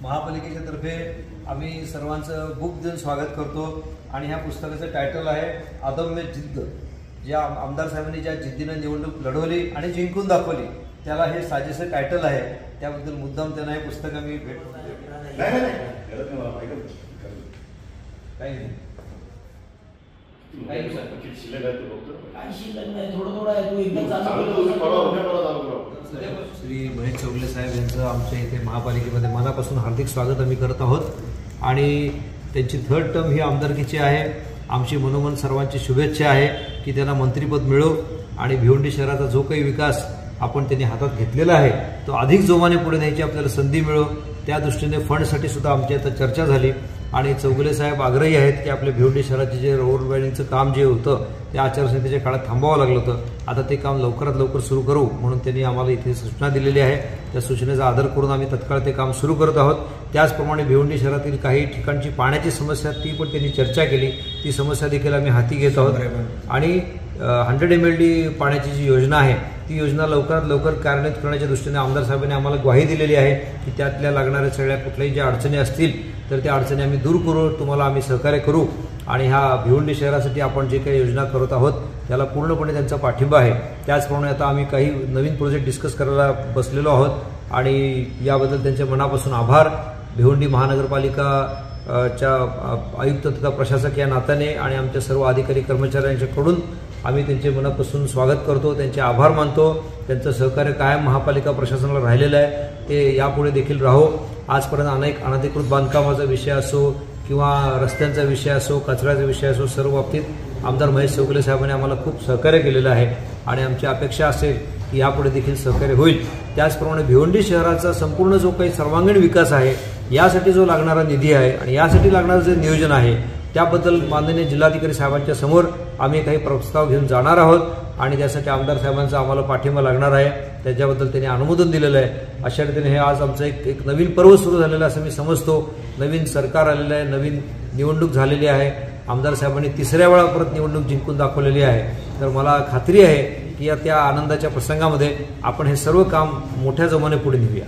महापालिकेच्या तर्फे आम्ही सर्वांचं बुक देऊन स्वागत करतो आणि ह्या पुस्तकाचं टायटल आहे अदम्य जिद्द। ज्या आमदार साहेबांनी ज्या जिद्दीनं निवडणूक लढवली आणि जिंकून दाखवली त्याला हे साजेसं टायटल आहे। त्याबद्दल मुद्दाम त्यांना हे पुस्तक आम्ही श्री महेश चौगले साहेब यांचं आमच्या इथे महापालिकेमध्ये मनापासून हार्दिक स्वागत आम्ही करत आहोत आणि त्यांची 3rd टर्म ही आमदारकीची आहे। आमची मनोमन सर्वांची शुभेच्छा आहे की त्यांना मंत्रिपद मिळो आणि भिवंडी शहराचा जो काही विकास आपण त्यांनी हातात घेतलेला आहे तो अधिक जोमाने पुढे न्यायची आपल्याला संधी मिळो। त्या दृष्टीने फंडसाठी सुद्धा आमची आता चर्चा झाली आणि चौगले साहेब आग्रही आहेत की आपल्या भिवंडी शहराचे जे रोड वायरिंगचं काम जे होतं त्या आचारसंहितेच्या काळात थांबवावं लागलं होतं, आता ते काम लवकरात लवकर सुरू करू म्हणून त्यांनी आम्हाला इथे सूचना दिलेली आहे। त्या सूचनेचा आदर करून आम्ही तत्काळ ते काम सुरू करत आहोत। त्याचप्रमाणे भिवंडी शहरातील काही ठिकाणची पाण्याची समस्या ती पण त्यांनी चर्चा केली, ती समस्या देखील आम्ही हाती घेत आहोत आणि 100 mld पाण्याची जी योजना आहे ती योजना लवकरात लवकर कार्यान्वित करण्याच्या दृष्टीने आमदार साहेबांनी आम्हाला ग्वाही दिलेली आहे की त्यातल्या लागणाऱ्या सगळ्या कुठल्याही ज्या अडचणी असतील तर त्या अडचणी आम्ही दूर करू, तुम्हाला आम्ही सहकार्य करू आणि ह्या भिवंडी शहरासाठी आपण जे काही योजना करत आहोत त्याला पूर्णपणे त्यांचा पाठिंबा आहे। त्याचप्रमाणे आता आम्ही काही नवीन प्रोजेक्ट डिस्कस करायला बसलेलो आहोत आणि याबद्दल त्यांच्या मनापासून आभार। भिवंडी महानगरपालिका च्या आयुक्त तथा प्रशासक या नात्याने आणि आमच्या सर्व अधिकारी कर्मचाऱ्यांच्याकडून आम्ही त्यांचे मनापासून स्वागत करतो, त्यांचे आभार मानतो। त्यांचं सहकार्य कायम महापालिका प्रशासनाला राहिलेलं आहे, ते यापुढे देखील राहो। आजपर्यंत अनेक अनधिकृत बांधकामाचा विषय असो किंवा रस्त्यांचा विषय असो, कचऱ्याचा विषय असो, सर्व बाबतीत आमदार महेश चौगले साहेबांनी आम्हाला खूप सहकार्य केलेलं आहे आणि आमची अपेक्षा असेल की यापुढे देखील सहकार्य होईल। त्याचप्रमाणे भिवंडी शहराचा संपूर्ण जो काही सर्वांगीण विकास आहे यासाठी जो लागणारा निधी आहे आणि यासाठी लागणारं जे नियोजन आहे त्याबद्दल माननीय जिल्हाधिकारी साहेबांच्या समोर आम्ही काही प्रस्ताव घेऊन जाणार आहोत आणि त्यासाठी आमदार साहेबांचा आम्हाला पाठिंबा लागणार आहे, त्याच्याबद्दल त्यांनी अनुमोदन दिलेलं आहे। अशा रीतीने हे आज आमचं एक नवीन पर्व सुरू झालेलं असं मी समजतो। नवीन सरकार आलेलं आहे, नवीन निवडणूक झालेली आहे, आमदार साहेबांनी 3ऱ्या वेळा परत निवडणूक जिंकून दाखवलेली आहे। तर मला खात्री आहे की या त्या आनंदाच्या प्रसंगामध्ये आपण हे सर्व काम मोठ्या जोमाने पुढे नेऊया।